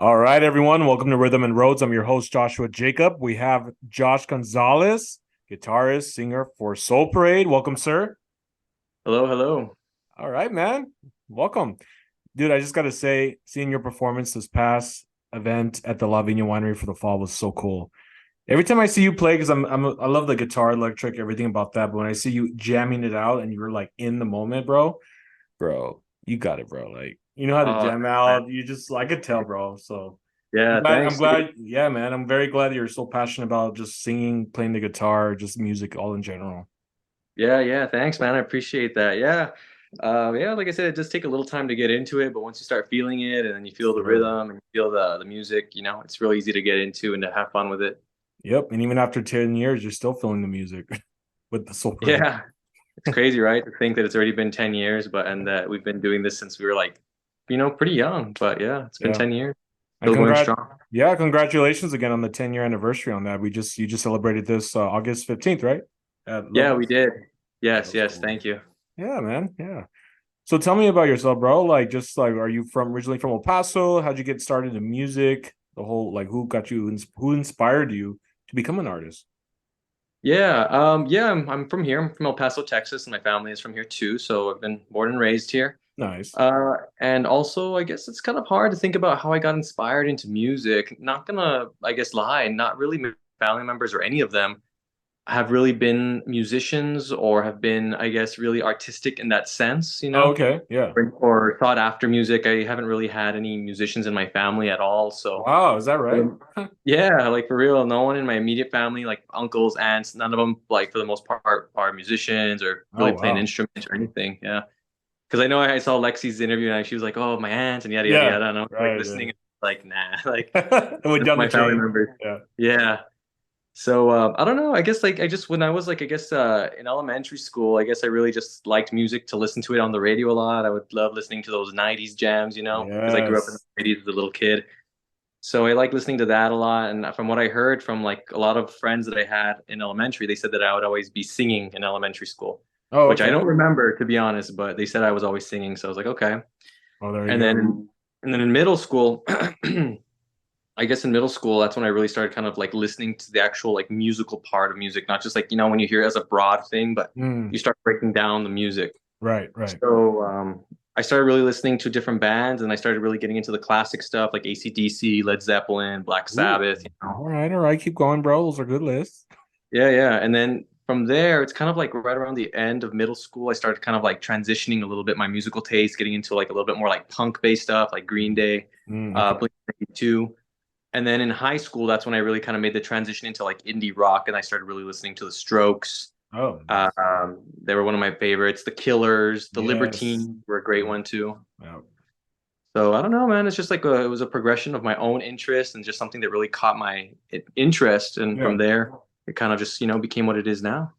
All right, everyone. Welcome to Rhythm and Roads. I'm your host, Joshua Jacob. We have Josh Gonzalez, guitarist, singer for Soul Parade. Welcome, sir. Hello, hello. All right, man. Welcome. Dude, I just got to say, seeing your performance this past event at the La Viña Winery for the fall was so cool. Every time I see you play, because I love the guitar, electric, everything about that. But when I see you jamming it out and you're like in the moment, bro, you got it, bro. Like you know how to Oh, jam man. out. You just I could tell, bro. So Yeah, I'm thanks, dude. glad. Yeah, man. I'm very glad you're so passionate about just singing, playing the guitar, just music, all in general. Yeah, thanks, man. I appreciate that. Yeah, like I said, it does take a little time to get into it, but once you start feeling it and then you feel the Sure. rhythm and you feel the music, it's real easy to get into and to have fun with it. Yep. And even after 10 years, you're still feeling the music with the soul parade. Yeah, it's crazy, right? To think that it's already been 10 years, but and that we've been doing this since we were like, pretty young. But yeah, it's been Yeah. 10 years, And still going strong. congratulations again on the 10-year anniversary on that. You just celebrated this August 15th, right? At Yeah, we Locals. did. Yeah, that Yes, was yes, cool. thank you. Yeah, man. Yeah. So tell me about yourself, bro. Like, just like, are you from originally from El Paso? How'd you get started in music? The whole like, who inspired you to become an artist? Yeah, I'm from here. I'm from El Paso, Texas, and my family is from here too. So I've been born and raised here. Nice. And also, I guess it's kind of hard to think about how I got inspired into music. Not gonna, I guess, lie. Not really my family members or any of them have really been musicians or have been, I guess, really artistic in that sense, Oh, okay. Yeah. or thought after music. I haven't really had any musicians in my family at all. So Wow, is that right? yeah, like for real, no one in my immediate family, like uncles, aunts, none of them, like for the most part, are musicians or Oh, really playing wow. instruments or anything. Yeah, because I know I saw Lexi's interview and she was like, "Oh, my aunt," and yada yada Yeah. yada. And I was like Right. listening, like, nah, like It went that's down the my family chain. members. Yeah. Yeah. So I don't know. I guess like I just when I was like I guess in elementary school, I guess I really just liked music to listen to it on the radio a lot. I would love listening to those '90s jams, because I grew up in the Yes. '90s as a little kid. So I like listening to that a lot. And from what I heard from like a lot of friends that I had in elementary, they said that I would always be singing in elementary school, Oh, which I okay. don't remember to be honest, but they said I was always singing. So I was like, okay. Oh, there you And go. then and then in middle school, I guess in middle school, that's when I really started kind of like listening to the actual like musical part of music, not just like, when you hear it as a broad thing, but Mm, you start breaking down the music. right, right. So I started really listening to different bands and I started really getting into the classic stuff like AC/DC, Led Zeppelin, Black Ooh. Sabbath. All right. Keep going, bro. Those are good lists. Yeah. And then from there, it's kind of like right around the end of middle school, I started kind of like transitioning a little bit my musical taste, getting into like a little bit more like punk-based stuff like Green Day, Okay. Blink-182. And then in high school, that's when I really kind of made the transition into like indie rock and I started really listening to the Strokes. Oh, nice. They were one of my favorites. The Killers, the Yes. Libertines were a great Yeah. one too. Yeah. So I don't know, man. It's just like it was a progression of my own interest and just something that really caught my interest. And Yeah. from there, it kind of just, became what it is now.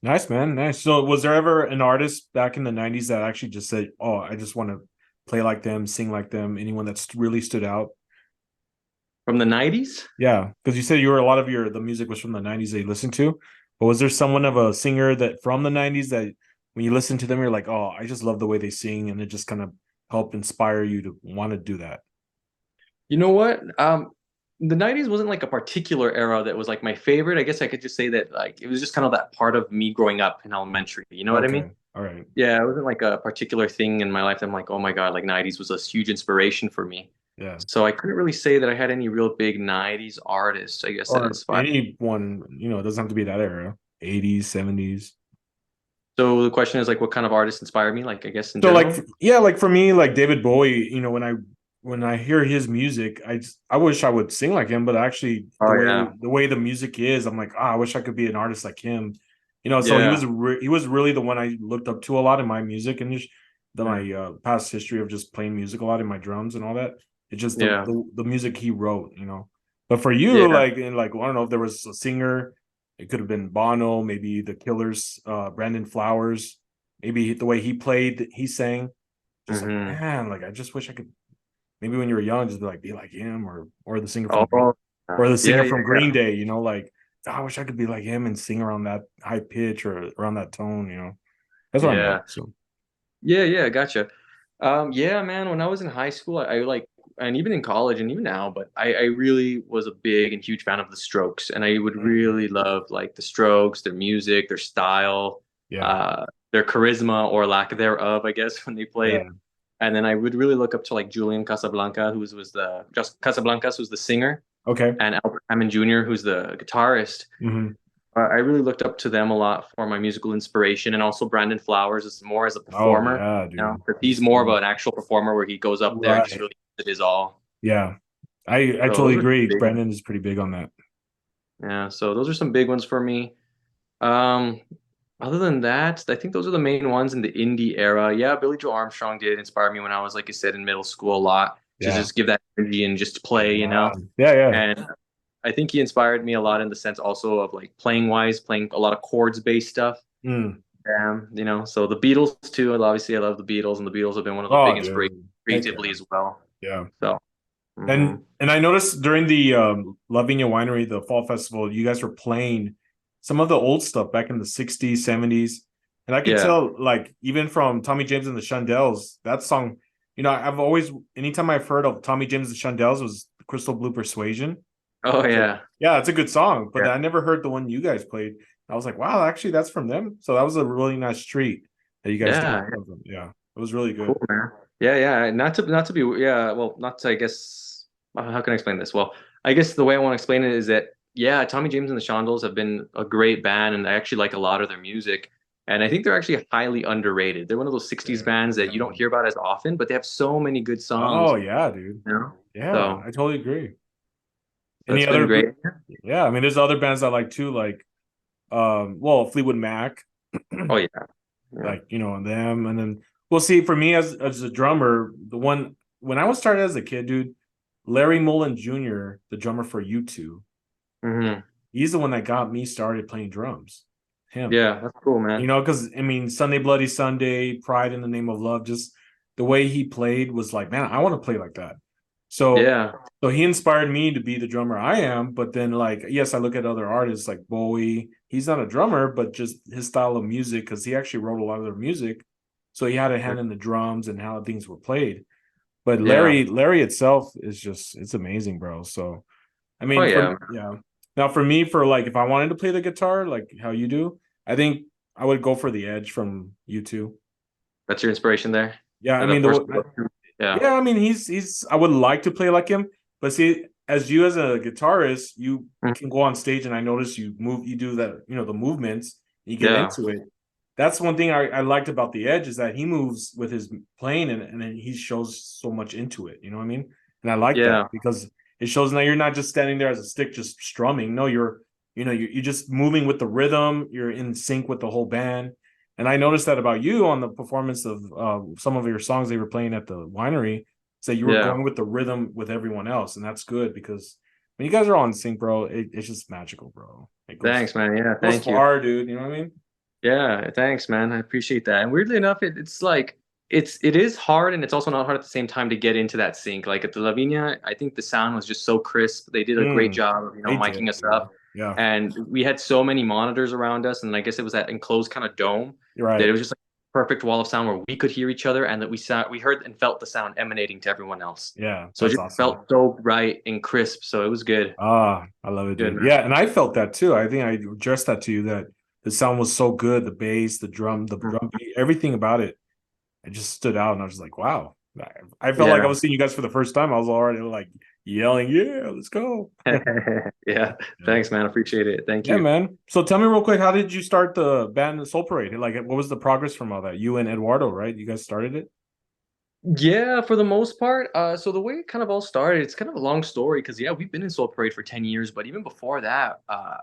Nice, man. Nice. So, was there ever an artist back in the 90s that actually just said, "Oh, I just want to play like them, sing like them"? Anyone that's really stood out? From the 90s? Yeah, because you said you were a lot of the music was from the 90s that you listened to. But was there someone of a singer that from the 90s that when you listen to them, you're like, "Oh, I just love the way they sing," and it just kind of helped inspire you to want to do that? You know what? The 90s wasn't like a particular era that was like my favorite. I guess I could just say that like it was just kind of that part of me growing up in elementary. You know what I mean? Okay. All right. Yeah, it wasn't like a particular thing in my life that I'm like, oh my God, like 90s was a huge inspiration for me. Yeah. So I couldn't really say that I had any real big 90s artists, I guess, that Or inspired. anyone, it doesn't have to be that era. 80s, 70s. So the question is like, what kind of artists inspire me? Like, I guess in So like general. yeah, like for me, like David Bowie, when I hear his music, I wish I would sing like him, but actually Oh yeah, the way the music is, I'm like, I wish I could be an artist like him. So yeah, he was really the one I looked up to a lot in my music and just yeah, my past history of just playing music a lot in my drums and all that. It's just yeah, the music he wrote. But for you, yeah. like I don't know if there was a singer, it could have been Bono, maybe the Killers, Brandon Flowers, maybe the way he played, he sang, just like Hmm. man, like I just wish I could. Maybe when you were young, just be like him, or the singer from Oh, or the yeah, singer yeah, from yeah. Green Day. Like I wish I could be like him and sing around that high pitch or around that tone. That's what I meant. Yeah. So Yeah, yeah, gotcha. Yeah, man. When I was in high school, I like and even in college and even now, but I really was a big and huge fan of the Strokes, and I would Mm. really love like the Strokes, their music, their style, Yeah. uh, their charisma or lack thereof, I guess, when they played. Yeah. And then I would really look up to like Julian Casablanca, was the just Casablancas, who's the singer, Okay. and Albert Hammond Jr., who's the guitarist. Hmm. I really looked up to them a lot for my musical inspiration, and also Brandon Flowers is more as a Oh performer, yeah, you know, dude. 'cause he's more of an actual performer where he goes up there and just Right. really gives it his all. Yeah. I So totally those are agree. big ones. Brandon is pretty big on that. Yeah, so those are some big ones for me. Um, Other than that, I think those are the main ones in the indie era. Yeah, Billy Joe Armstrong did inspire me when I was, like you said, in middle school a lot to Yeah. just give that energy and just play, you know. Yeah, yeah. And I think he inspired me a lot in the sense also of like playing wise, playing a lot of chords based stuff. Mm. You know, so the Beatles too. And obviously, I love the Beatles, and the Beatles have been one of the big Oh, inspirations dude. Heck creatively yeah. as well. Yeah. So, mhm. And I noticed during the Lavinia Winery, the fall festival, you guys were playing some of the old stuff back in the 60s, 70s. And I could Yeah. tell, like, even from Tommy James and the Shondells, that song, I've always, anytime I've heard of Tommy James and the Shondells was Crystal Blue Persuasion. Oh I was like, yeah. yeah, it's a good song, but Yeah. I never heard the one you guys played. I was like, wow, actually, that's from them. So that was a really nice treat that you guys did. Yeah. Yeah, it was really Cool, good. man. Yeah, yeah. Not to be, yeah, well, not to, I guess, how can I explain this? Well, I guess the way I want to explain it is that, yeah, Tommy James and the Shondells have been a great band, and I actually like a lot of their music. And I think they're actually highly underrated. They're one of those 60s Yeah, bands that yeah. you don't hear about as often, but they have so many good songs, Oh yeah, dude. you know? Yeah, So I totally agree. Any that's been other great. yeah, I mean there's other bands I like too, like well, Fleetwood Mac, Oh yeah. Yeah. like them, and then we'll see for me as a drummer, the one when I was started as a kid, dude, Larry Mullen Jr., the drummer for U2, Hmm. he's the one that got me started playing drums. Him. Yeah, that's cool, man. Because I mean, Sunday Bloody Sunday, Pride in the Name of Love, just the way he played was like, man, I want to play like that. So, Yeah. so he inspired me to be the drummer I am. But then, like, yes, I look at other artists like Bowie. He's not a drummer, but just his style of music, because he actually wrote a lot of their music. So he had a hand in the drums and how things were played. But Yeah. Larry itself is just it's amazing, bro. So I Oh mean, yeah. yeah. Now for me, for like if I wanted to play the guitar, like how you do, I think I would go for the Edge from U2. That's your inspiration there. Yeah, I The mean person. Yeah. yeah, I mean he's I would like to play like him, but see, as you as a guitarist, you Mhm. can go on stage and I notice you do that, the movements, you get Yeah. into it. That's one thing I liked about the Edge is that he moves with his playing and then he shows so much into it. You know what I mean? And I like that Yeah. because it shows now you're not just standing there as a stick just strumming. No, you're just moving with the rhythm. You're in sync with the whole band. And I noticed that about you on the performance of some of your songs they were playing at the winery. Is that you were Yeah. going with the rhythm with everyone else, and that's good because when you guys are all in sync, bro, it's just magical, bro. It Thanks, man. Yeah, goes thank you. far, dude. You know what I mean? Yeah, thanks, man. I appreciate that. And weirdly enough, it's like it is hard and it's also not hard at the same time to get into that sync. Like at the Lavinia, I think the sound was just so crisp. They did a great Mm, job of, they miking did, us dude. up. Yeah, And we had so many monitors around us, and I guess it was that enclosed kind of dome you're that it right. was just like a perfect wall of sound where we could hear each other and that we heard and felt the sound emanating to everyone else. Yeah, So it that's just awesome. felt so bright and crisp. So it was good. Ah, I love it, Good, dude. man. Yeah, and I felt that too. I think I addressed that to you that the sound was so good, the bass, the drum beat, everything about it. It just stood out, and I was like, wow. I felt like I Yeah. was seeing you guys for the first time. I was already like yelling, yeah, let's go. Yeah. Yeah. Thanks, man. Appreciate it. Thank Yeah, you. man. So tell me real quick, how did you start the band Soul Parade? Like, what was the progress from all that? You and Eduardo, right? You guys started it? Yeah, for the most part. So the way it kind of all started, it's kind of a long story because yeah, we've been in Soul Parade for 10 years, but even before that,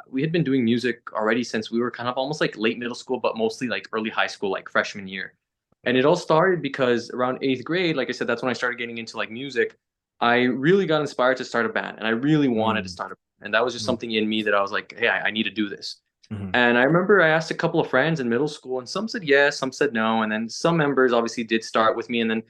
we had been doing music already since we were kind of almost like late middle school, but mostly like early high school, like freshman year. And Yeah. it all started because around eighth grade, like I said, that's when I started getting into like music. I really got inspired to start a band, and I really wanted to Mm, start a band. And that was just mm, something in me that I was like, hey, I need to do this. mhm. And I remember I asked a couple of friends in middle school, and some said yes, some said no. And then some members obviously did start with me. And then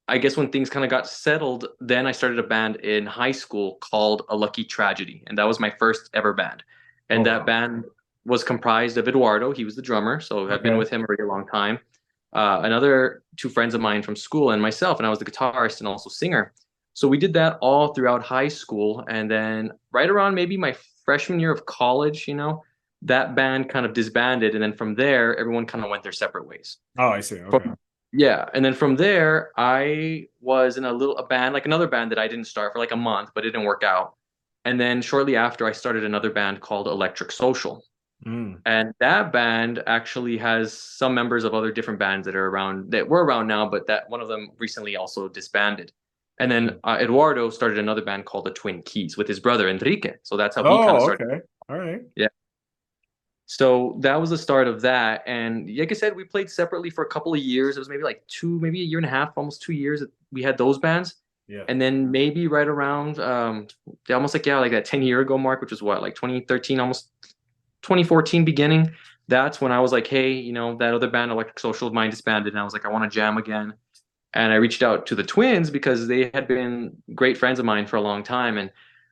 I guess when things kind of got settled, then I started a band in high school called A Lucky Tragedy. And that was my first ever band. Oh And that wow. band was comprised of Eduardo. He was the drummer. So I've been Okay. with him a very long time. Another two friends of mine from school and myself, and I was the guitarist and also singer. So we did that all throughout high school. And then right around maybe my freshman year of college, that band kind of disbanded. And then from there, everyone kind of went their separate ways. Oh, I see. Okay. Yeah. And then from there, I was in a band, like another band that I didn't start for like a month, but it didn't work out. And then shortly after, I started another band called Electric Social. Mm. And that band actually has some members of other different bands that were around now, but that one of them recently also disbanded. And then Eduardo started another band called the Twin Keys with his brother Enrique. So that's how he kind of Oh, started. okay. All right. Yeah. So that was the start of that. And like I said, we played separately for a couple of years. It was maybe like maybe a year and a half, almost 2 years that we had those bands. Yeah. And then maybe right around almost like like that 10-year ago mark, which was what, like 2013, almost 2014 beginning. That's when I was like, hey, that other band, Electric Social of mine, disbanded. And I was like, I want to jam again. And I reached out to the twins because they had been great friends of mine for a long time. And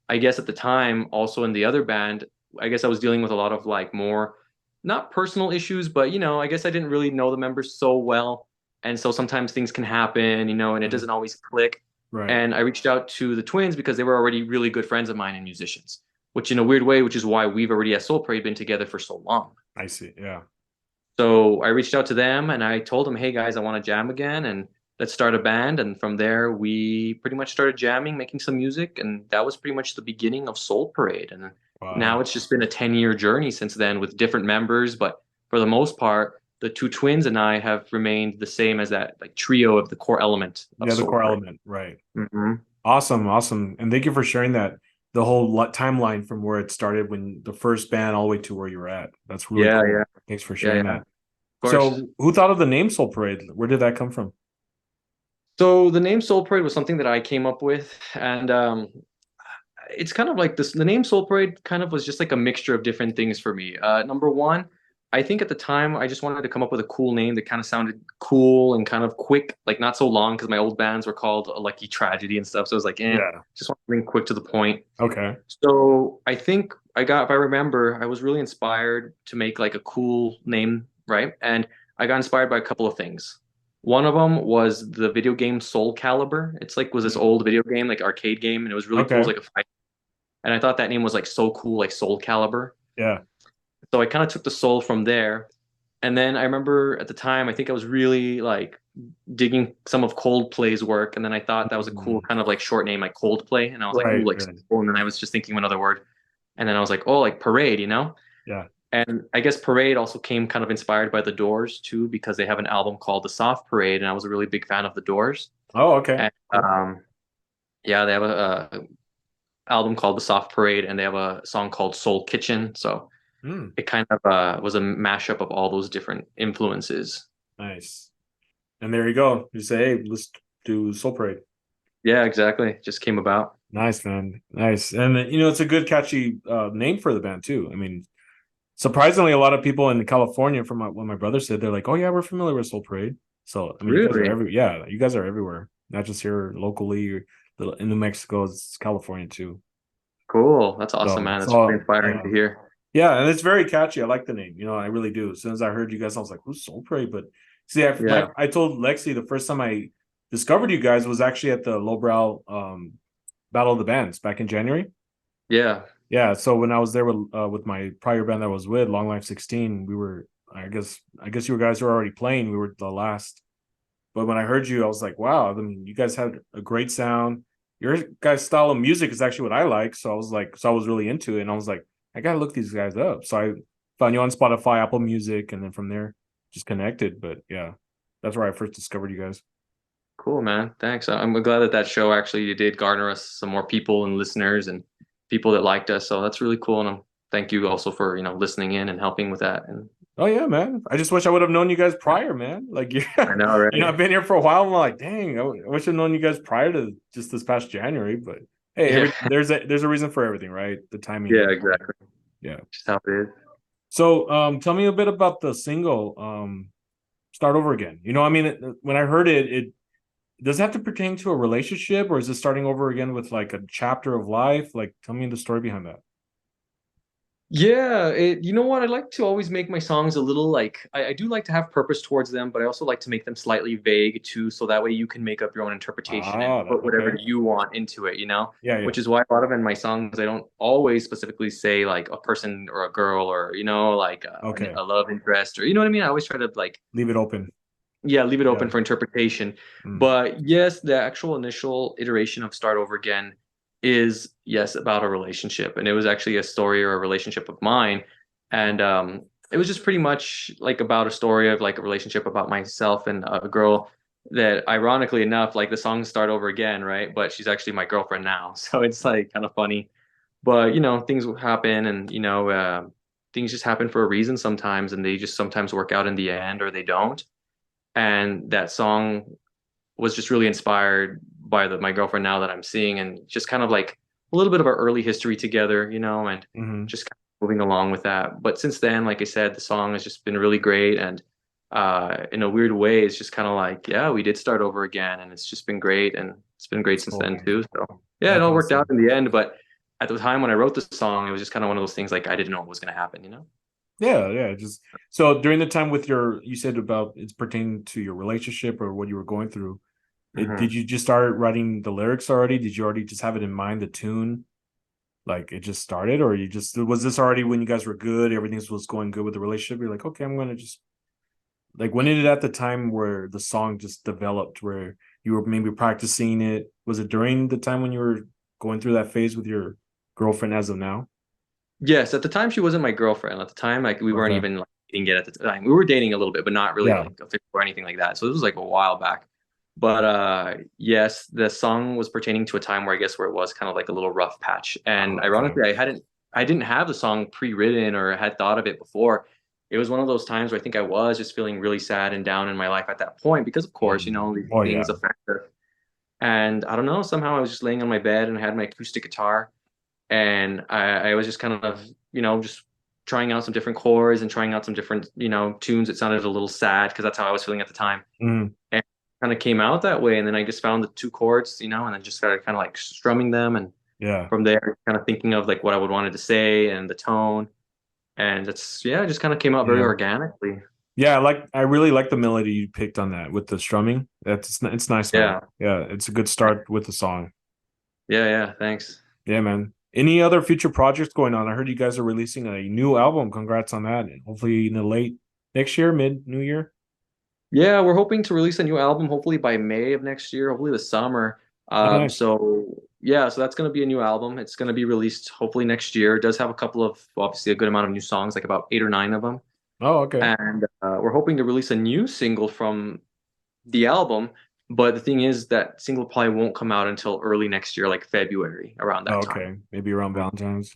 I guess at the time, also in the other band, I guess I was dealing with a lot of like more, not personal issues, but I guess I didn't really know the members so well. And so sometimes things can happen, and it doesn't always click. Right. And I reached out to the twins because they were already really good friends of mine and musicians, which in a weird way, which is why we've already as Soul Parade been together for so long. I see. Yeah. So I reached out to them and I told them, hey guys, I want to jam again and let's start a band. And from there, we pretty much started jamming, making some music. And that was pretty much the beginning of Soul Parade. And now Wow. it's just been a 10-year journey since then with different members. But for the most part, the two twins and I have remained the same as that like trio of the core element of Yeah, the Soul core Parade. element. Right. Mm-hmm. Awesome. Awesome. And thank you for sharing that. The whole timeline from where it started when the first band all the way to where you're at. That's really Yeah, cool. yeah, Thanks for yeah, sharing yeah. that. Of course. So, who thought of the name Soul Parade? Where did that come from? So the name Soul Parade was something that I came up with, and it's kind of like this. The name Soul Parade kind of was just like a mixture of different things for me. Number one, I think at the time I just wanted to come up with a cool name that kind of sounded cool and kind of quick, like not so long because my old bands were called A Lucky Tragedy and stuff. So I was like, Yeah. just want something quick to the point. Okay. So I think if I remember, I was really inspired to make like a cool name, right? And I got inspired by a couple of things. One of them was the video game Soul Calibur. It's like was this Mm. old video game, like arcade game, and it was really cool. It Okay. was like a fight. And I thought that name was like so cool, like Soul Calibur. Yeah. So I kind of took the soul from there. And then I remember at the time, I think I was really like digging some of Coldplay's work. And then I thought that was a cool Mm. kind of like short name, like Coldplay. And I was like, ooh, Right. like, Right. cool. And then I was just thinking of another word. And then I was like, oh, like parade. Yeah. And I guess Parade also came kind of inspired by The Doors too, because they have an album called The Soft Parade. And I was a really big fan of The Doors. Oh, okay. And Cool. yeah, they have a album called The Soft Parade and they have a song called Soul Kitchen. So Mm. it kind of was a mashup of all those different influences. Nice. And there you go. You say, hey, let's do Soul Parade. Yeah, exactly. Just came about. Nice, man. Nice. And it's a good catchy name for the band too. I mean, surprisingly, a lot of people in California, from what my brother said, they're like, "Oh yeah, we're familiar with Soul Parade." So I mean, Really? you guys are everywhere, not just here locally or in New Mexico, it's California too. Cool. That's awesome, So man. it's That's really all inspiring to hear. yeah, and it's very catchy. I like the name. I really do. As soon as I heard you guys, I was like, "Who's Soul Parade?" But see, Yeah. I told Lexi the first time I discovered you guys was actually at the Lowbrow Battle of the Bands back in January. Yeah. Yeah, so when I was there with my prior band that I was with, Long Life 16, we were I guess you guys were already playing. We were the last. But when I heard you, I was like, wow, I mean, you guys had a great sound. Your guys' style of music is actually what I like. So I was really into it. And I was like, I gotta look these guys up. So I found you on Spotify, Apple Music, and then from there just connected. But yeah, that's where I first discovered you guys. Cool, man. Thanks. I'm glad that show actually did garner us some more people and listeners and people that liked us. So that's really cool. And thank you also for, listening in and helping with that. And Oh yeah, man. I just wish I would have known you guys prior, man. Like I know, right? I've been here for a while. I'm like, dang, I wish I'd known you guys prior to just this past January. But hey, Yeah. there's a reason for everything, right? The timing. Yeah, exactly. Yeah. Just how it is. So tell me a bit about the single, Start Over Again. I mean, when I heard it does it have to pertain to a relationship, or is it starting over again with like a chapter of life? Like, tell me the story behind that. Yeah, you know what? I like to always make my songs a little like I do like to have purpose towards them, but I also like to make them slightly vague too, so that way you can make up your own interpretation and Ah, put okay. whatever you want into it, Yeah, yeah. Which is why a lot of in my songs I don't always specifically say like a person or a girl or like Okay. a love interest or you know what I mean? I always try to like Leave it open. yeah, leave it Yeah. open for interpretation. Mm. But yes, the actual initial iteration of Start Over Again is yes about a relationship, and it was actually a story or a relationship of mine, and it was just pretty much like about a story of like a relationship about myself and a girl that, ironically enough, like the songs Start Over Again, right? But she's actually my girlfriend now, so it's like kind of funny. But things will happen, and things just happen for a reason sometimes, and they just sometimes work out in the end, or they don't. And that song was just really inspired by my girlfriend now that I'm seeing, and just kind of like a little bit of our early history together, and Hmm. just kind of moving along with that. But since then, like I said, the song has just been really great, and in a weird way, it's just kind of like, yeah, we did start over again, and it's just been great, and it's been great That's since cool, then man. too. So yeah, it That's all worked out awesome. in the end. But at the time when I wrote the song, it was just kind of one of those things like I didn't know what was going to happen. Yeah, yeah. Just so during the time with you said about it's pertaining to your relationship or what you were going through. Did Mhm. you just start writing the lyrics already? Did you already just have it in mind, the tune? Like it just started, or you just was this already when you guys were good, everything was going good with the relationship? You're like, okay, I'm gonna just like when did it at the time where the song just developed, where you were maybe practicing it? Was it during the time when you were going through that phase with your girlfriend as of now? Yes, at the time she wasn't my girlfriend. At the time, like we weren't Okay. even like dating yet at the time. We were dating a little bit, but not really Yeah. like official or anything like that. So it was like a while back. But yes, the song was pertaining to a time where I guess where it was kind of like a little rough patch. And Oh, okay. ironically, I didn't have the song pre-written or had thought of it before. It was one of those times where I think I was just feeling really sad and down in my life at that point because of course, Mm. these Oh things yeah. affect us. And I don't know, somehow I was just laying on my bed and I had my acoustic guitar and I was just kind of just trying out some different chords and trying out some different tunes that sounded a little sad because that's how I was feeling at the time, Mm. and kind of came out that way. And then I just found the two chords, and then just started kind of like strumming them, and Yeah. from there kind of thinking of like what I would wanted to say and the tone, and it's yeah, it just kind of came out very Yeah. organically. Yeah, I really like the melody you picked on that with the strumming. It's nice, man. Yeah, Yeah, it's a good start with the song. yeah, thanks. Yeah, man. Any other future projects going on? I heard you guys are releasing a new album. Congrats on that. Hopefully in the late next year, mid new year. Yeah, we're hoping to release a new album hopefully by May of next year, hopefully the summer. Oh, nice. So yeah, so that's going to be a new album. It's going to be released hopefully next year. It does have a couple of obviously a good amount of new songs, like about 8 or 9 of them. Oh, okay. And we're hoping to release a new single from the album. But the thing is that single probably won't come out until early next year, like February, around Oh, that time. okay. Maybe around Valentine's.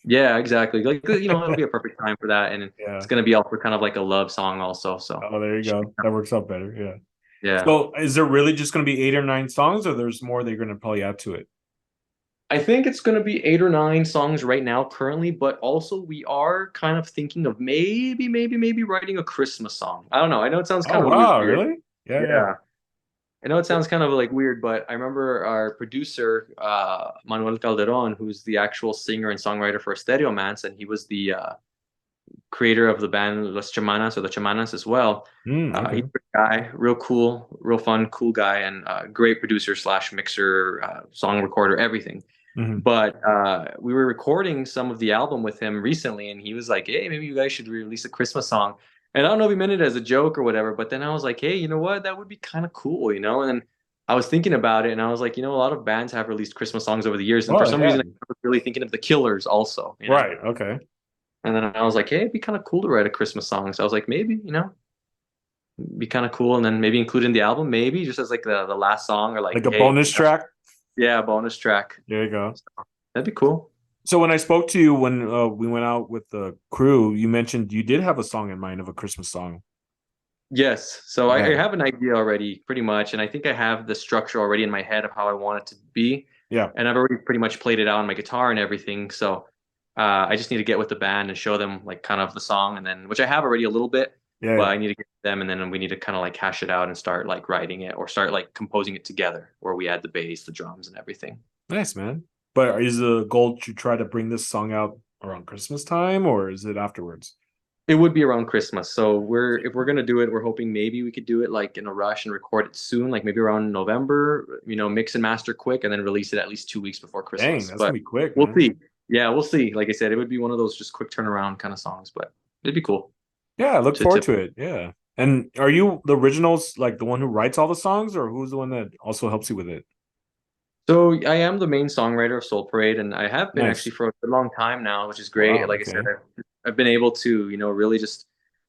Yeah, exactly. Like it'll be a perfect time for that, and it's Yeah. going to be also kind of like a love song also. So Oh, there you go. That works out better. Yeah. yeah. So is there really just going to be 8 or 9 songs, or there's more they're going to probably add to it? I think it's going to be 8 or 9 songs right now currently, but also we are kind of thinking of maybe writing a Christmas song. I don't know. I know it sounds Oh, kind of wow. weird. Really? Yeah, yeah. Yeah. I know it sounds kind of like weird, but I remember our producer, Manuel Calderon, who's the actual singer and songwriter for Stereo Mans, and he was the creator of the band Las Chamanas or the Chamanas as well. He's Okay. a great guy, real cool, real fun, cool guy, and great producer slash mixer, song recorder, everything. Hmm. But we were recording some of the album with him recently, and he was like, "Hey, maybe you guys should release a Christmas song." And I don't know if he meant it as a joke or whatever, but then I was like, "Hey, you know what? That would be kind of cool." And then I was thinking about it, and I was like, a lot of bands have released Christmas songs over the years, and for Oh, some yeah. reason, I was really thinking of the Killers also. Right. Okay. And then I was like, "Hey, it'd be kind of cool to write a Christmas song." So I was like, maybe, be kind of cool, and then maybe include in the album, maybe just as like the last song, or like, Like a hey, bonus track. yeah, bonus track. There you go. So that'd be cool. So when I spoke to you when we went out with the crew, you mentioned you did have a song in mind of a Christmas song. Yes. So I Yeah. have an idea already, pretty much, and I think I have the structure already in my head of how I want it to be, Yeah. and I've already pretty much played it out on my guitar and everything. So I just need to get with the band and show them like kind of the song, and then which I have already a little bit, Yeah. but Yeah. I need to get them, and then we need to kind of like hash it out and start like writing it or start like composing it together, where we add the bass, the drums, and everything. Nice, man. But is the goal to try to bring this song out around Christmas time, or is it afterwards? It would be around Christmas. So if we're gonna do it, we're hoping maybe we could do it like in a rush and record it soon, like maybe around November, mix and master quick and then release it at least 2 weeks before Dang, Christmas. that's gonna But be quick, we'll man. see. Yeah, we'll see. Like I said, it would be one of those just quick turnaround kind of songs, but it'd be cool Yeah, I look to forward to it. Yeah. And are you the originals, like the one who writes all the songs, or who's the one that also helps you with it? So I am the main songwriter of Soul Parade, and I have been actually Nice. for a long time now, which is great. Wow. Like I said, Okay. I've been able to, really just,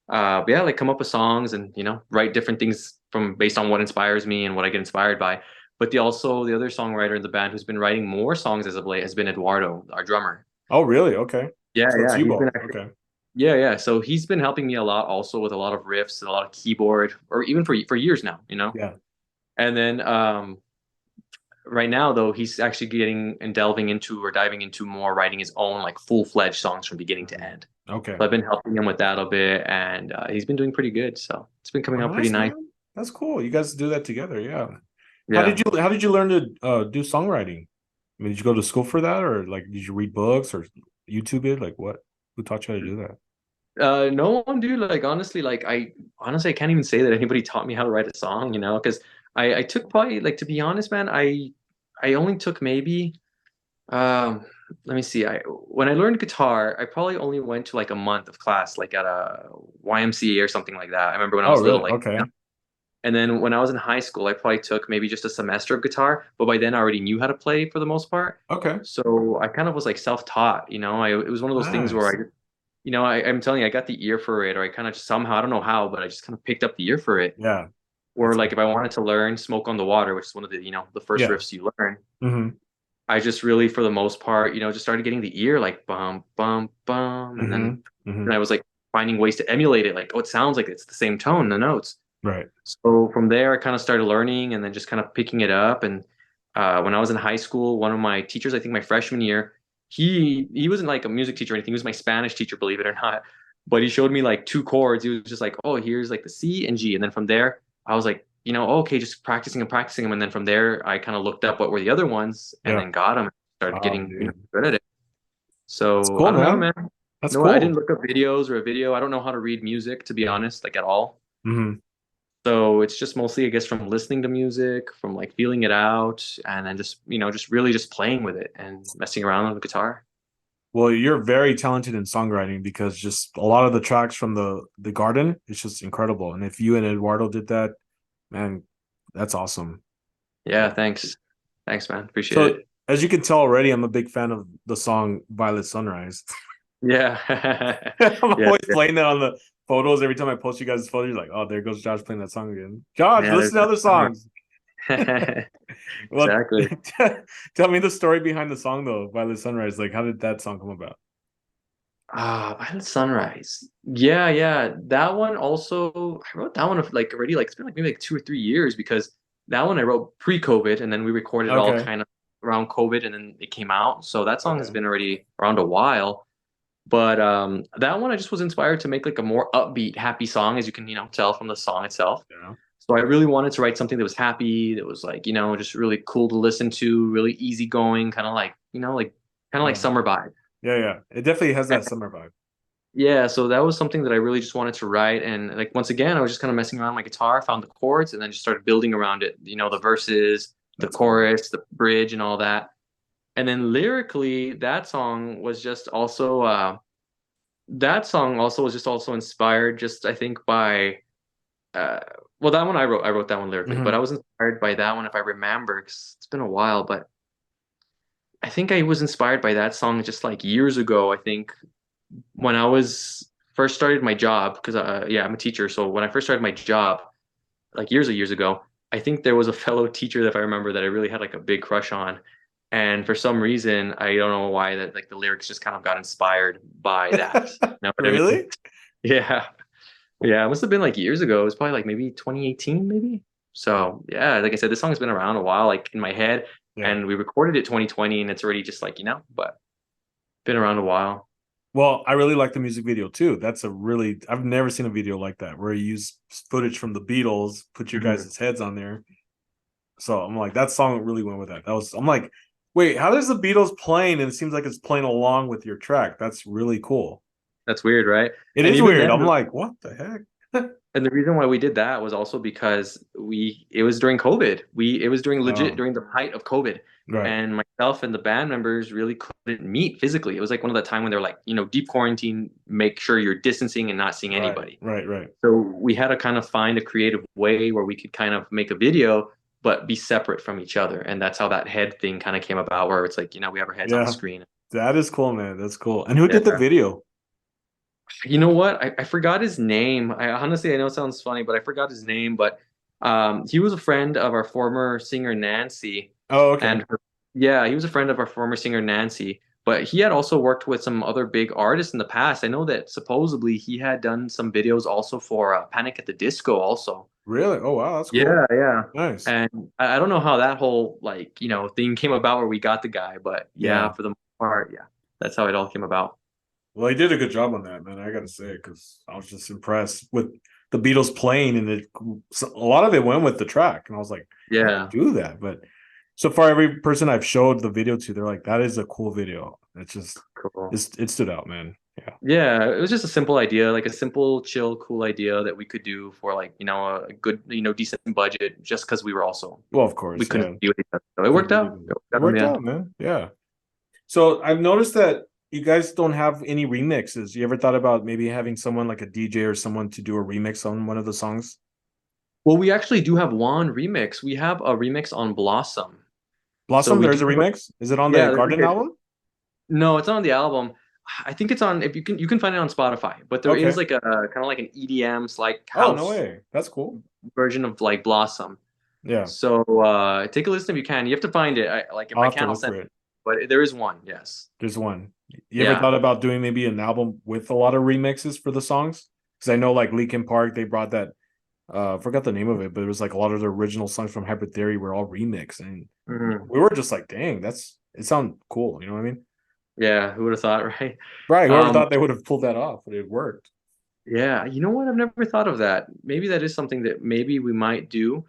yeah, like come up with songs and write different things from based on what inspires me and what I get inspired by. But the other songwriter in the band who's been writing more songs as of late has been Eduardo, our drummer. Oh, really? Okay. Yeah, So it's yeah, you he's been both. actually, Okay. yeah, yeah. So he's been helping me a lot also with a lot of riffs and a lot of keyboard, or even for years now. Yeah. And then right now though he's actually getting and delving into or diving into more writing his own like full-fledged songs from beginning to Mhm. end. Okay. So I've been helping him with that a bit, and he's been doing pretty good, so it's been Oh, coming out pretty nice, nice. man. That's cool. You guys do that together. Yeah. Yeah. How did you learn to do songwriting? I mean, did you go to school for that, or like did you read books or YouTube it? Like what? Who taught you how to do that? No one, dude. Like honestly, I can't even say that anybody taught me how to write a song, because I took probably, like, to be honest, man, I only took maybe, um let me see. I When I learned guitar, I probably only went to like a month of class, like at a YMCA or something like that. I remember when I Oh, was little, really? like, Okay. and then when I was in high school, I probably took maybe just a semester of guitar, but by then I already knew how to play for the most part. Okay. So I kind of was like self-taught, it was one of those things where Nice. I'm telling you, I got the ear for it, or I kind of just somehow, I don't know how, but I just kind of picked up the ear for it. Yeah. Or That's like if I wanted to learn Smoke on the Water, which is one of the first yeah. riffs you learn, Mm-hmm. I just really, for the most part, just started getting the ear like bum, bum, bum. And then Mm-hmm. Mm-hmm. and I was like finding ways to emulate it. Like, oh, it sounds like it's the same tone, the notes. Right. So from there, I kind of started learning and then just kind of picking it up. And when I was in high school, one of my teachers, I think my freshman year, he wasn't like a music teacher or anything. He was my Spanish teacher, believe it or not. But he showed me like two chords. He was just like, "Oh, here's like the C and G." And then from there, I was like, okay, just practicing and practicing them. And then from there, I kind of looked up what were the other ones and Yeah. then got them and started Oh, getting dude. good at it. That's So I cool, don't know, man. man. That's No, I cool. didn't look up videos or a video. I don't know how to read music, to be honest, like at all. Mm-hmm. So it's just mostly, I guess, from listening to music, from like feeling it out, and then just really just playing with it and messing around on the guitar. Well, you're very talented in songwriting because just a lot of the tracks from the Garden, it's just incredible. And if you and Eduardo did that, man, that's awesome. Yeah, thanks. Thanks, man. Appreciate So it. as you can tell already, I'm a big fan of the song Violet Sunrise. Yeah. I'm Yeah, always yeah. playing that on the photos. Every time I post you guys' photos, you're like, oh, there goes Josh playing that song again. Josh, Yeah, listen to other songs. there's Well, exactly. tell me the story behind the song though, Violet Sunrise. Like, how did that song come about? Violet Sunrise. Yeah, yeah. That one also, I wrote that one of like already, like it's been like maybe like 2 or 3 years, because that one I wrote pre-COVID and then we recorded it all Okay. kind of around COVID and then it came out. So that song has Okay. been already around a while. But that one I just was inspired to make like a more upbeat, happy song, as you can, tell from the song itself. Yeah. So I really wanted to write something that was happy, that was like, just really cool to listen to, really easygoing, kind of like Yeah. summer vibe. Yeah. Yeah. It definitely has that summer vibe. Yeah, so that was something that I really just wanted to write. And like once again, I was just kind of messing around my guitar, found the chords, and then just started building around it, the verses, the That's cool. chorus, the bridge, and all that. And then lyrically, that song also was just also inspired just, I think, by uh well, that one I wrote that one lyrically, but I Hmm. was inspired by that one, if I remember, because it's been a while, but I think I was inspired by that song just like years ago. I think when I was first started my job, because yeah, I'm a teacher. So when I first started my job, like years and years ago, I think there was a fellow teacher that, if I remember, that I really had like a big crush on. And for some reason, I don't know why, that like the lyrics just kind of got inspired by that. You know what I mean? Really? Yeah. Yeah. It must have been like years ago. It was probably like maybe 2018, maybe. So yeah, like I said, this song's been around a while, like in my head, Yeah. and we recorded it 2020, and it's already just like, but been around a while. Well, I really like the music video too. That's a really I've never seen a video like that where you use footage from the Beatles, put your Mhm. guys' heads on there. So I'm like, that song really went with that. I'm like, Wait, how does the Beatles playing and it seems like it's playing along with your track? That's really cool. That's weird, right? It And is even weird. then, I'm like, what the heck? and the reason why we did that was also because it was during COVID. It was Oh, during the height of COVID. right, And myself and the band members really couldn't meet physically. It was like one of the time when they're like, deep quarantine, make sure you're distancing and not seeing right, anybody. right. So we had to kind of find a creative way where we could kind of make a video, but be separate from each other. And that's how that head thing kind of came about, where it's like, we have our heads on the Yeah, screen. that is cool, man. That's cool. And who Yeah. did the video? You know what? I forgot his name. I know it sounds funny, but I forgot his name. But he was a friend of our former singer Nancy, Oh, okay. and yeah, he was a friend of our former singer Nancy. But he had also worked with some other big artists in the past. I know that supposedly he had done some videos also for Panic at the Disco, also. Really? Oh, wow, that's cool. Yeah, yeah. Nice. And I don't know how that whole like thing came about where we got the guy, but yeah, Yeah. for the most part, yeah, that's how it all came about. Well, he did a good job on that, man. I gotta say, because I was just impressed with the Beatles playing, and a lot of it went with the track, and I was like, how do Yeah. you do that? But so far, every person I've showed the video to, they're like, that is a cool video. It's just, Cool. it stood out, man. Yeah. Yeah, it was just a simple idea, like a simple, chill, cool idea that we could do for like, a good, decent budget just because Well, of we course, couldn't yeah. be with each other. So it worked Couldn't out. even. It worked It out in the worked end. out, man. Yeah. So I've noticed that you guys don't have any remixes. You ever thought about maybe having someone like a DJ or someone to do a remix on one of the songs? Well, we actually do have one remix. We have a remix on Blossom. So Blossom, we do there's a have remix. Is it on the yeah, Garden album? no, it's not on the album. I think it's on if you can find it on Spotify, but there is Okay. like a kind of like an EDM like Oh, no house way. That's cool. version of like Blossom. Yeah. So take a listen if you can. You have to find it. Like if I'll I have to can, I'll look send for it. it. But there is one, yes. There's one. You ever Yeah. thought about doing maybe an album with a lot of remixes for the songs? Because I know like Linkin Park, they brought that I forgot the name of it, but it was like a lot of the original songs from Hybrid Theory were all remixed. And Mhm. we were just like, dang, it sounds cool. You know what I mean? Yeah, who would have thought, right? Right. Whoever Um, thought they would have pulled that off, but it worked. yeah, you know what? I've never thought of that. Maybe that is something that maybe we might do.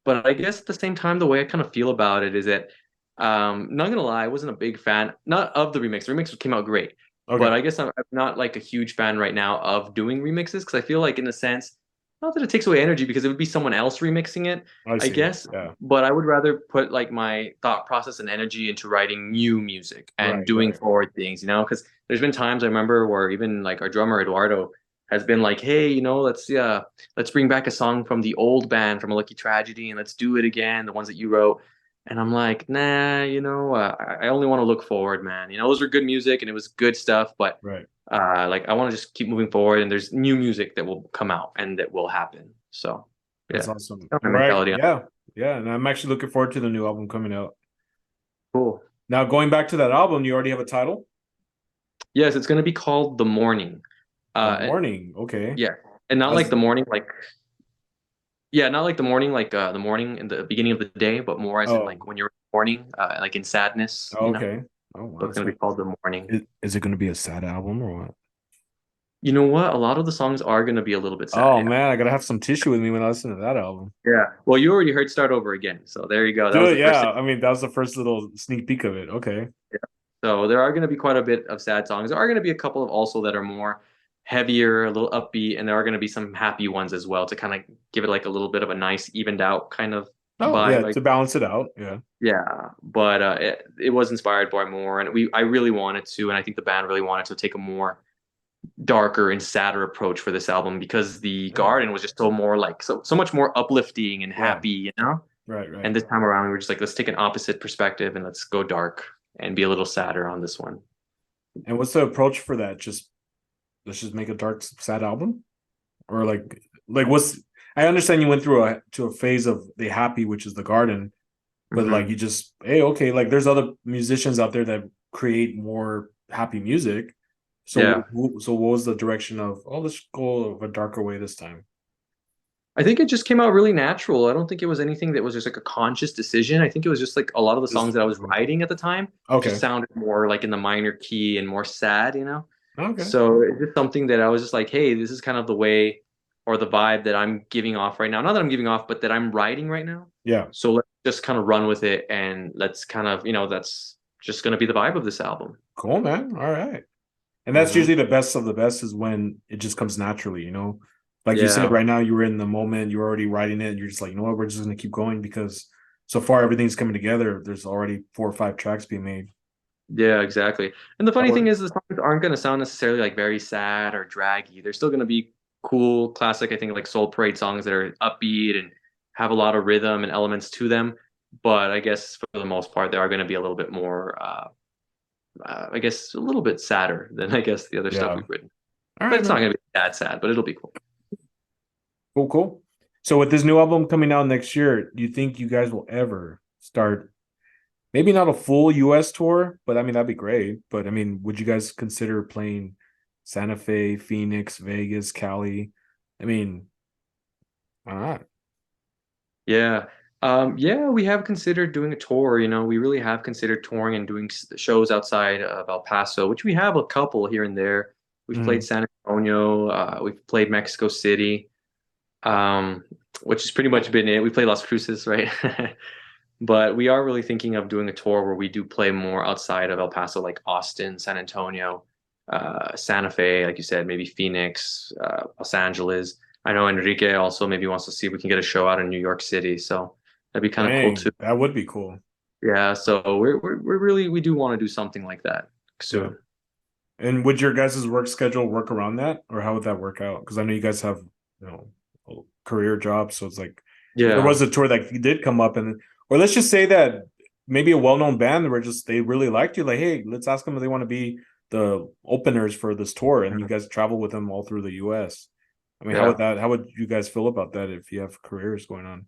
But I guess at the same time, the way I kind of feel about it is that, not gonna lie, I wasn't a big fan, not of the remix. The remix came out great, but Okay. I guess I'm not like a huge fan right now of doing remixes because I feel like, in a sense, not that it takes away energy because it would be someone else remixing it, I I see. guess. Yeah. But I would rather put like my thought process and energy into writing new music and Right. doing Right. forward things, because there's been times I remember where even like our drummer Eduardo has been like, hey, let's bring back a song from the old band from A Lucky Tragedy and let's do it again, the ones that you wrote. And I'm like, nah, I only want to look forward, man. Those are good music and it was good stuff, but Right. like I want to just keep moving forward and there's new music that will come out and that will happen. So That's yeah, awesome. that's All my right. mentality on it. Yeah. Yeah. And I'm actually looking forward to the new album coming out. Cool. Now, going back to that album, you already have a title? Yes, it's gonna be called The Morning. The Uh, Morning. Okay. yeah, and not like How's the morning, like yeah, not like the morning, like the morning in the beginning of the day, but more as in oh, like when you're mourning, like in sadness. okay. Oh, wow. So it's That's gonna be nice. called The Morning. Is it going to be a sad album or what? You know what? A lot of the songs are gonna be a little bit sad. Oh Yeah. man, I gotta have some tissue with me when I listen to that album. Yeah. Well, you already heard Start Over Again, so there you go. That was the Dude, first yeah. thing. I mean, that was the first little sneak peek of it. Okay. Yeah. So there are gonna be quite a bit of sad songs. There are gonna be a couple of also that are more heavier, a little upbeat, and there are gonna be some happy ones as well to kind of give it like a little bit of a nice, evened out kind of Oh yeah, vibe. to balance it out. Yeah. Yeah, but it was inspired by more, and I really wanted to, and I think the band really wanted to take a more darker and sadder approach for this album because the Yeah. Garden was just so more like so much more uplifting and Yeah. happy. Right. And Right. this time around, we were just like, let's take an opposite perspective and let's go dark and be a little sadder on this one. And what's the approach for that? Just let's just make a dark, sad album, or like what's? I understand you went through a phase of the happy, which is the Garden, but like Mhm. you just hey okay, like there's other musicians out there that create more happy music. So Yeah. so what was the direction of let's go of a darker way this time? I think it just came out really natural. I don't think it was anything that was just like a conscious decision. I think it was just like a lot of the songs Just that I was writing at the time just okay. sounded more like in the minor key and more sad. Okay. So it's just something that I was just like, hey, this is kind of the way or the vibe that I'm giving off right now. Not that I'm giving off, but that I'm writing right now. Yeah. So let's just kind of run with it, and let's kind of, that's just going to be the vibe of this album. Cool, man. All right. And that's Hmm. usually the best of the best is when it just comes naturally, Like you said, Yeah. right now you were in the moment, you're already writing it, and you're just like, you know what, we're just gonna keep going because so far everything's coming together. There's already 4 or 5 tracks being made. Yeah, exactly. And the That funny thing work? is the songs aren't going to sound necessarily like very sad or draggy. They're still going to be cool, classic, I think, like Soul Parade songs that are upbeat and have a lot of rhythm and elements to them. But I guess for the most part, they are going to be a little bit more, I guess, a little bit sadder than I guess the other stuff Yeah. we've written. All But right, it's not man. going to be that sad, but it'll be cool. Cool, cool. So with this new album coming out next year, do you think you guys will ever start maybe not a full US tour, but I mean that'd be great. But I mean, would you guys consider playing Santa Fe, Phoenix, Vegas, Cali? I mean, why not? Yeah. Yeah, we have considered doing a tour. We really have considered touring and doing shows outside of El Paso, which we have a couple here and there. We've played Mhm. San Antonio, we've played Mexico City, um, which has pretty much been it. We play Las Cruces, right? But we are really thinking of doing a tour where we do play more outside of El Paso, like Austin, San Antonio, Santa Fe, like you said, maybe Phoenix, Los Angeles. I know Enrique also maybe wants to see if we can get a show out in New York City, so that'd be kind of cool too. Dang, that would be cool. Yeah, so we're really we do want to do something like that Yeah. soon. And would your guys' work schedule work around that, or how would that work out? Because I know you guys have, you know, career jobs, so it's like if there Yeah. was a tour that did come up, and or let's just say that maybe a well-known band where just they really liked you, like, hey, let's ask them if they want to be the openers for this tour, and you Mhm. guys travel with them all through the U.S. I mean, Yeah. how would you guys feel about that if you have careers going on?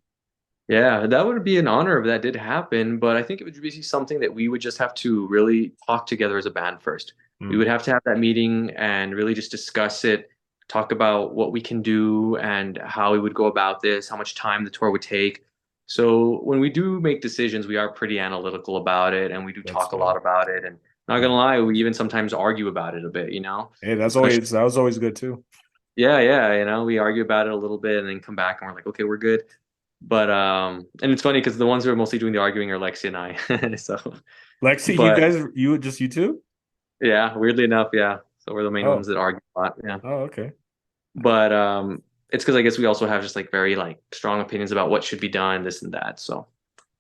Yeah, that would be an honor if that did happen, but I think it would be something that we would just have to really talk together as a band first. We would Hmm. have to have that meeting and really just discuss it, talk about what we can do and how we would go about this, how much time the tour would take. So when we do make decisions, we are pretty analytical about it and we do That's talk a lot about it. And not gonna yeah. lie, we even sometimes argue about it a bit. Hey, Especially, that was always good too. yeah, we argue about it a little bit and then come back and we're like, okay, we're good. But and it's funny because the ones who are mostly doing the arguing are Lexi and I. So, Lexi, but you two? yeah, weirdly enough, yeah. So we're the main ones Oh, that argue a lot. Yeah. okay. But it's because I guess we also have just like very like strong opinions about what should be done, this and that. So,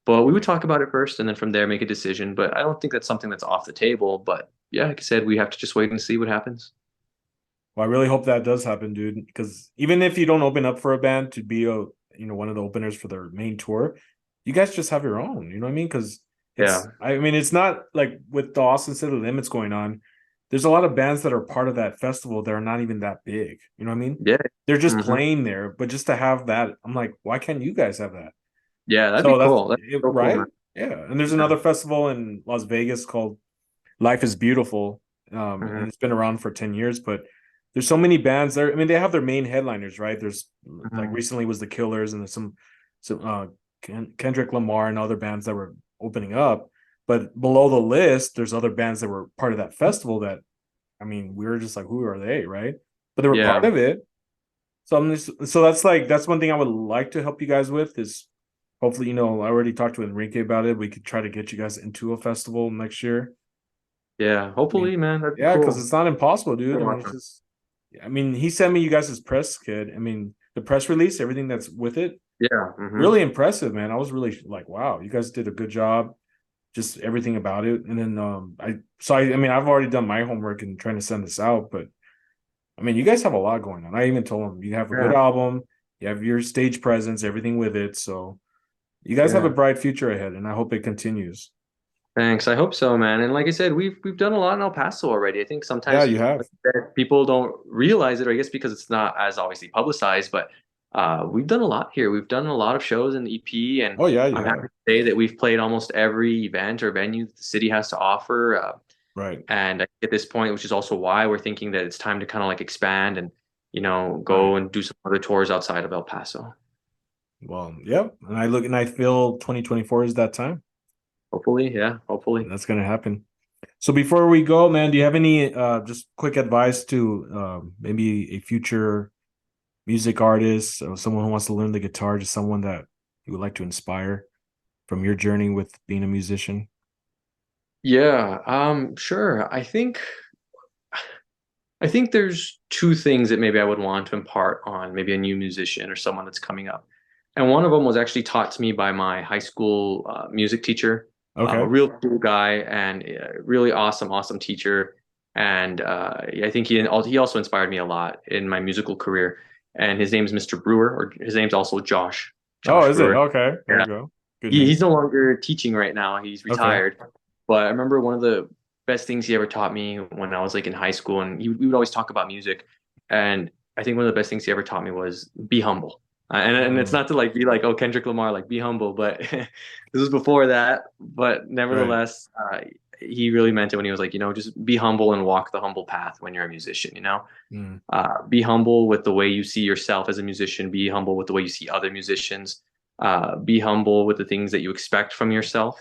but we would talk about it first and then from there make a decision. But I don't think that's something that's off the table. But yeah, like I said, we have to just wait and see what happens. Well, I really hope that does happen, dude. Because even if you don't open up for a band to be one of the openers for their main tour, you guys just have your own. You know what I mean? Because Yeah. I mean, it's not like with the Austin City Limits going on. There's a lot of bands that are part of that festival that are not even that big. You know what I mean? Yeah. They're just Hmm. playing there, but just to have that, I'm like, why can't you guys have that? Yeah, that'd be So that's cool. That's it, so cool, man. right? Yeah. And there's Yeah. another festival in Las Vegas called Life is Beautiful. And Hmm. it's been around for 10 years, but there's so many bands there. I mean, they have their main headliners, right? There's like Hmm. recently was the Killers and there's some Kendrick Lamar and other bands that were opening up. But below the list, there's other bands that were part of that festival that, I mean, we were just like, who are they, right? But they were part Yeah. of it. So that's like that's one thing I would like to help you guys with is hopefully, I already talked to Enrique about it. We could try to get you guys into a festival next year. Yeah. I mean, Hopefully, man, that'd be yeah, because cool. it's not impossible, dude. I You're mean, it's welcome. just, I mean, he sent me you guys' press kit. I mean, the press release, everything that's with it, Yeah. Hmm. really impressive, man. I was really like, wow, you guys did a good job, just everything about it. And then, I mean, I've already done my homework and trying to send this out, but I mean, you guys have a lot going on. I even told him you have a good Yeah. album, you have your stage presence, everything with it. So you guys have a Yeah. bright future ahead, and I hope it continues. Thanks. I hope so, man. And like I said, we've done a lot in El Paso already. I think Yeah, sometimes you have. like I said, people don't realize it, or I guess because it's not as obviously publicized, but we've done a lot here. We've done a lot of shows in the EP, and Oh, yeah, you I'm happy have. to say that we've played almost every event or venue that the city has to offer. Right. And at this point, which is also why we're thinking that it's time to kind of like expand and, Right. go and do some other tours outside of El Paso. Well, yep. And I look and I feel 2024 is that time. Hopefully, yeah, hopefully. That's gonna happen. So before we go, man, do you have any just quick advice to maybe a future music artist or someone who wants to learn the guitar, just someone that you would like to inspire from your journey with being a musician? Yeah, sure. I think there's two things that maybe I would want to impart on maybe a new musician or someone that's coming up. And one of them was actually taught to me by my high school music teacher, a Okay. real cool guy and really awesome teacher. And I think he also inspired me a lot in my musical career. And his name is Mr. Brewer, or his name's also Oh, Josh is it? Brewer. Okay. There Yeah. you go. Good name. He's no longer teaching right now. He's Okay. retired. But I remember one of the best things he ever taught me when I was like in high school, and we would always talk about music. And I think one of the best things he ever taught me was be humble. And it's Mm, not to like be like, oh, Kendrick Lamar, like be humble, but this was before that. But right. nevertheless, he really meant it when he was like, just be humble and walk the humble path when you're a musician. Mm, Be humble with the way you see yourself as a musician. Be humble with the way you see other musicians. Be humble with the things that you expect from yourself,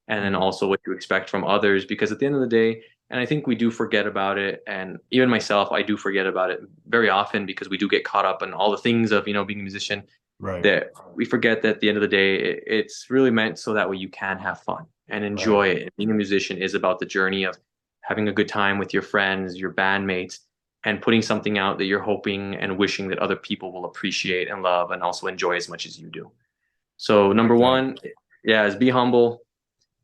and then mm, also what you expect from others. Because at the end of the day, and I think we do forget about it, and even myself, I do forget about it very often because we do get caught up in all the things of being a musician. right. That we forget that at the end of the day, it's really meant so that way you can have fun and Right. enjoy it. And being a musician is about the journey of having a good time with your friends, your bandmates, and putting something out that you're hoping and wishing that other people will appreciate and love and also enjoy as much as you do. So I number like that. one, yeah, is be humble.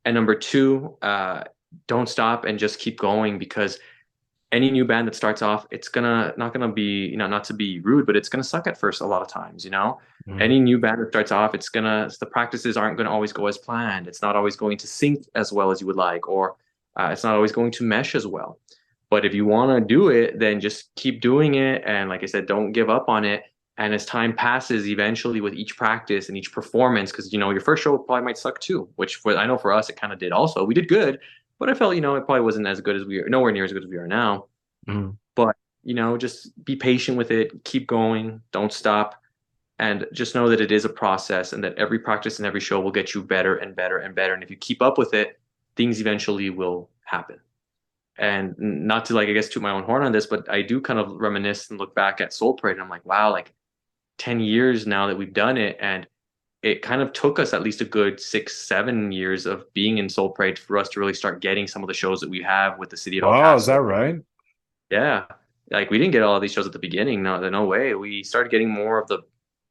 And number two, don't stop and just keep going because any new band that starts off, it's gonna not gonna be, not to be rude, but it's gonna suck at first a lot of times. Mm, Any new band that starts off, the practices aren't gonna always go as planned. It's not always going to sync as well as you would like, or it's not always going to mesh as well. But if you want to do it, then just keep doing it. And like I said, don't give up on it. And as time passes, eventually with each practice and each performance, because your first show probably might suck too, which I know for us it kind of did also. We did good, but I felt it probably wasn't as good as we are, nowhere near as good as we are now. mm. But just be patient with it, keep going, don't stop, and just know that it is a process and that every practice and every show will get you better and better and better. And if you keep up with it, things eventually will happen. And not to like, I guess, toot my own horn on this, but I do kind of reminisce and look back at Soul Parade and I'm like, wow, like 10 years now that we've done it. And it kind of took us at least a good 6, 7 years of being in Soul Parade for us to really start getting some of the shows that we have with the city of El Wow, is that Paso. right? Yeah. Like we didn't get all of these shows at the beginning. No, no way. We started getting more of the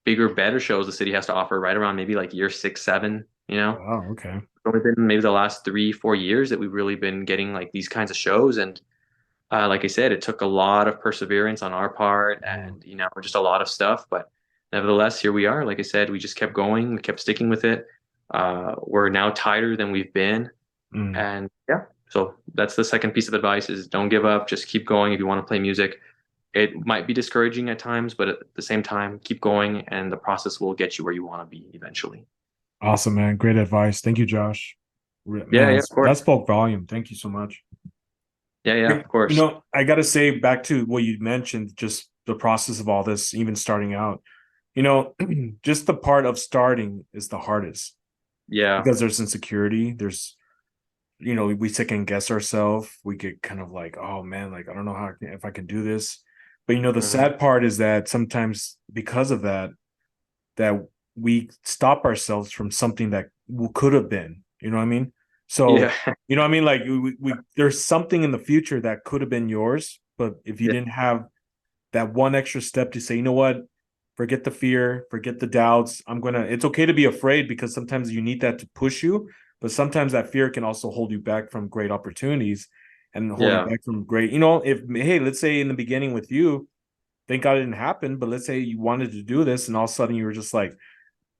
bigger, better shows the city has to offer right around maybe like year 6, 7. Wow, okay. It's only been maybe the last 3, 4 years that we've really been getting like these kinds of shows. And like I said, it took a lot of perseverance on our part Mm, and, just a lot of stuff. But nevertheless, here we are. Like I said, we just kept going, we kept sticking with it. We're now tighter than we've been. mm. And yeah, so that's the second piece of advice is don't give up. Just keep going if you want to play music. It might be discouraging at times, but at the same time, keep going and the process will get you where you want to be eventually. Awesome, man. Great advice. Thank you, Josh. Yeah, Man, yeah, of that course. spoke volume. Thank you so much. Yeah, yeah, You of course. I got to say back to what you mentioned, just the process of all this, even starting out, you know, just the part of starting is the hardest Yeah. because there's insecurity. We second guess ourselves. We get kind of like, oh man, like, I don't know if I can do this. But, the Hmm. sad part is that sometimes because of that we stop ourselves from something that could have been, you know what I mean? So, Yeah. you know what I mean? Like there's something in the future that could have been yours, but if you Yeah. didn't have that one extra step to say, you know what, forget the fear, forget the doubts. It's okay to be afraid because sometimes you need that to push you, but sometimes that fear can also hold you back from great opportunities and hold you Yeah. back from great, if, hey, let's say in the beginning with you, thank God it didn't happen, but let's say you wanted to do this and all of a sudden you were just like,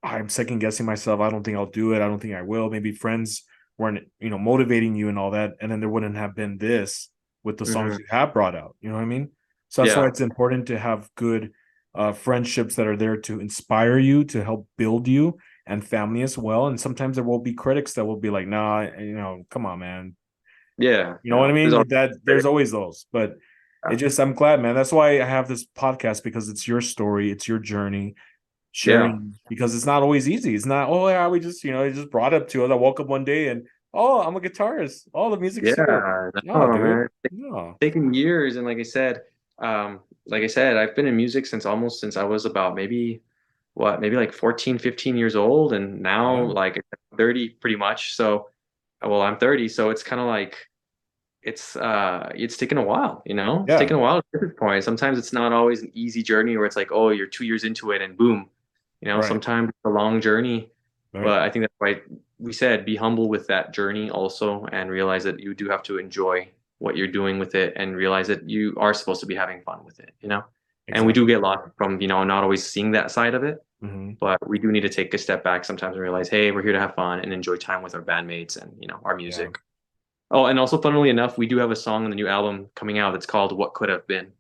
I'm second guessing myself. I don't think I'll do it. I don't think I will. Maybe friends weren't, motivating you and all that. And then there wouldn't have been this with the songs Hmm. you have brought out. You know what I mean? So that's why Yeah. it's important to have good friendships that are there to inspire you, to help build you, and family as well. And sometimes there will be critics that will be like, nah, come on, man. Yeah. You know what Yeah. I There's mean? always That there's always those, but I'm glad, man. That's why I have this podcast because it's your story, it's your journey, yeah. sharing because it's not always easy. It's not, oh yeah, we just, it just brought up to us. I woke up one day and I'm a guitarist. All the music's here. Yeah. No, No, dude. man. No. Taken years, and like I said, I've been in music since I was about maybe what, maybe like 14, 15 years old, and now Yeah. like 30 pretty much. So, well, I'm 30, so it's kind of like it's taken a while, you know? It's Yeah. taken a while to this point. Sometimes it's not always an easy journey where it's like, oh, you're 2 years into it and boom. You know, Right. sometimes it's a long journey, Right. but I think that's why we said be humble with that journey also and realize that you do have to enjoy what you're doing with it and realize that you are supposed to be having fun with it, you know? And we do Exactly. get lost from, not always seeing that side of it, Hmm. but we do need to take a step back sometimes and realize, hey, we're here to have fun and enjoy time with our bandmates and, our Yeah. music. Oh, and also, funnily enough, we do have a song on the new album coming out that's called "What Could Have Been."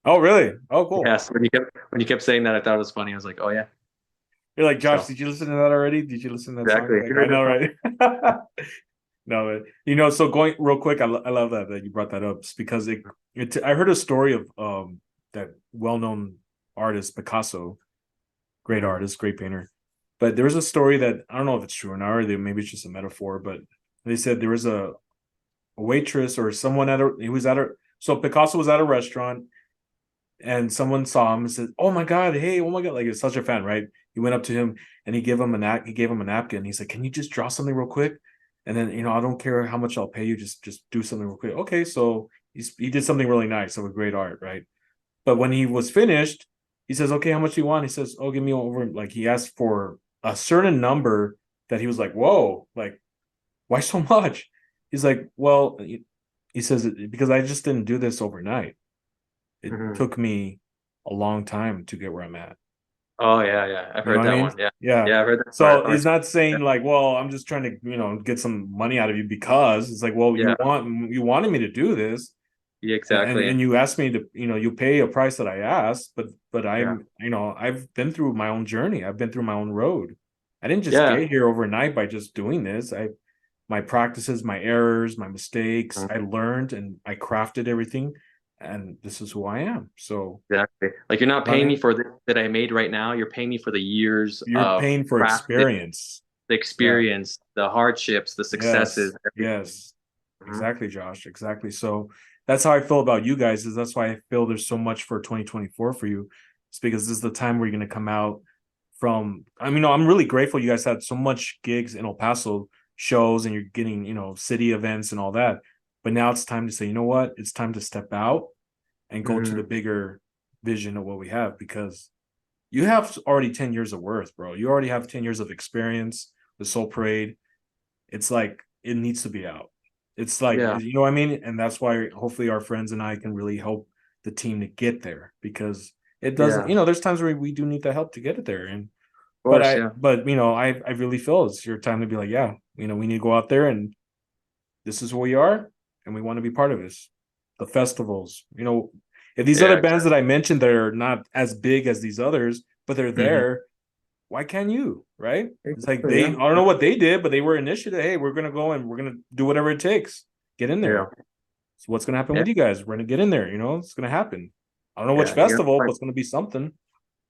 Oh, really? Oh, cool. Yes, when you kept saying that, I thought it was funny. I was like, oh yeah. You're like, Josh, So did you listen to that already? Did you listen to that song? exactly. Like, You I heard know, the song? right? No, so going real quick, I love that you brought that up just because I heard a story of that well-known artist Picasso, great Mhm. artist, great painter. But there was a story that I don't know if it's true or not, or maybe it's just a metaphor, but they said there was a waitress or someone he was at a so Picasso was at a restaurant and someone saw him and said, "Oh my god, hey, oh my god!" Like, he's such a fan, right? He went up to him and he gave him a napkin. He said, "Can you just draw something real quick?" And then, I don't care how much I'll pay you, just do something real quick. Okay, so he did something really nice, so with great art, right? But when he was finished, he says, "Okay, how much do you want?" He says, "Oh, give me over." Like, he asked for a certain number that he was like, "Whoa, like, why so much?" He's like, "Well," he says, "because I just didn't do this overnight. It Mhm. took me a long time to get where I'm at." Oh yeah, yeah. I've You know heard what I that mean? one. Yeah, Yeah. yeah. I've heard that So part. he's not saying like, "Well, I'm just trying to, get some money out of you because." It's like, "Well, Yeah, you wanted me to do this, yeah, and exactly. you asked me to, you pay a price that I asked, but Yeah, I've been through my own journey. I've been through my own road. I didn't just yeah. get here overnight by just doing this. My practices, my errors, my mistakes, Mhm. I learned and I crafted everything, and this is who I am. So, Exactly. Like you're not I paying me mean, for this that I made right now. You're paying me for the years you're of paying for crafting, experience. the Yeah. experience, the hardships, the successes, Yes. everything. Yes. Mhm. Exactly, Josh. Exactly. So that's how I feel about you guys. Is that's why I feel there's so much for 2024 for you. It's because this is the time where you're going to come out from. I mean, I'm really grateful you guys had so much gigs in El Paso shows and you're getting, city events and all that. But now it's time to say, you know what? It's time to step out and go to the Mhm. bigger vision of what we have because you have already 10 years of worth, bro. You already have 10 years of experience. The Soul Parade, it's like it needs to be out. It's like, Yeah, you know what I mean? And that's why hopefully our friends and I can really help the team to get there because it doesn't, yeah. Of there's times where we do need the help to get it there. And course, yeah. I really feel it's your time to be like, yeah, we need to go out there and this is who we are and we want to be part of this. The festivals, if these other Yeah, bands that exactly. I mentioned that are not as big as these others, but they're Mhm. there, why can't you? Right? It's like Exactly, I yeah. don't know what they did, but they were initiative. Hey, we're gonna go and we're gonna do whatever it takes. Get in Yeah. there. So what's gonna happen Yeah. with you guys? We're gonna get in there. It's gonna happen. I don't know which Yeah. You got a festival, but point. it's gonna be something.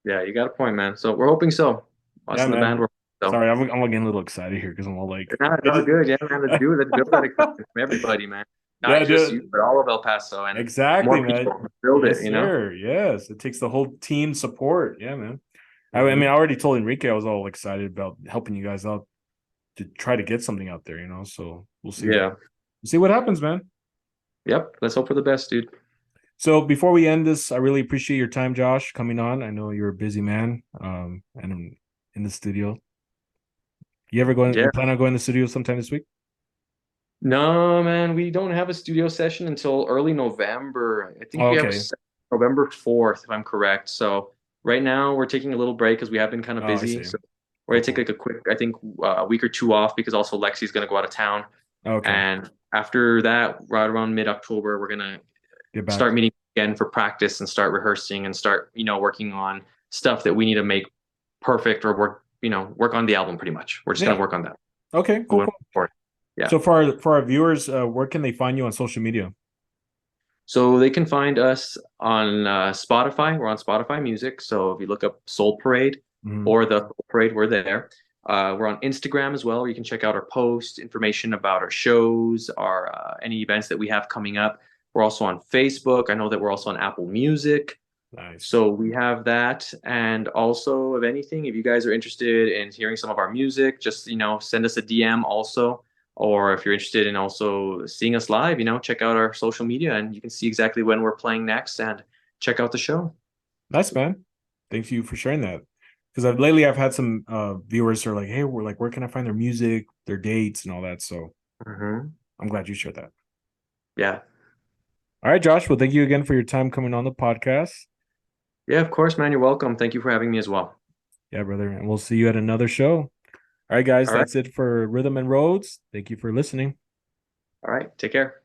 Yeah, you got a point, man. So we're hoping so. Us Yeah, in the band, man. we're hoping Sorry, I'm getting a little excited here because I'm all like, so. Nah, it's I all just, good. Yeah, man. Let's do it. Let's build that excitement from everybody, man. Not yeah, just you, dude. but all of El Paso and Exactly, more man. people. Let's build it, Yes, you know? sir. Yes, it takes the whole team support. Yeah, man. I mean, I Hmm. already told Enrique I was all excited about helping you guys out to try to get something out there. So we'll see. Yeah. We'll see what happens, man. Yep. Let's hope for the best, dude. So before we end this, I really appreciate your time, Josh, coming on. I know you're a busy man, and I'm in the studio. Yeah. You plan on going to the studio sometime this week? No, man, we don't have a studio session until early November. I think Oh, we have okay. November 4th, if I'm correct. So right now we're taking a little break because we have been kind of Oh, I busy. see. So we're Cool, gonna take cool. like a quick, I think, a week or two off because also Lexi's gonna go out of town. Okay. And after that, right around mid-October, we're gonna Get back. start meeting again for practice and start rehearsing and start, working on stuff that we need to make perfect or work on the album pretty much. We're just gonna Yeah. work on that Okay, cool, moving cool. forward. Yeah. So for our viewers, where can they find you on social media? So they can find us on Spotify. We're on Spotify Music. So if you look up Soul Parade Mhm. or the Soul Parade, we're there. We're on Instagram as well, where you can check out our posts, information about our shows, our any events that we have coming up. We're also on Facebook. I know that we're also on Apple Music. Nice. So we have that. And also, if anything, if you guys are interested in hearing some of our music, just, send us a DM also. Or if you're interested in also seeing us live, check out our social media and you can see exactly when we're playing next and check out the show. Nice, man. Thank you for sharing that. Because I've had some viewers who are like, hey, we're like, where can I find their music, their dates, and all that. So Hmm. I'm glad you shared that. Yeah. All right, Josh. Well, thank you again for your time coming on the podcast. Yeah, of course, man. You're welcome. Thank you for having me as well. Yeah, brother. And we'll see you at another show. All right, guys. All right. That's it for Rhythm and Roads. Thank you for listening. All right. Take care.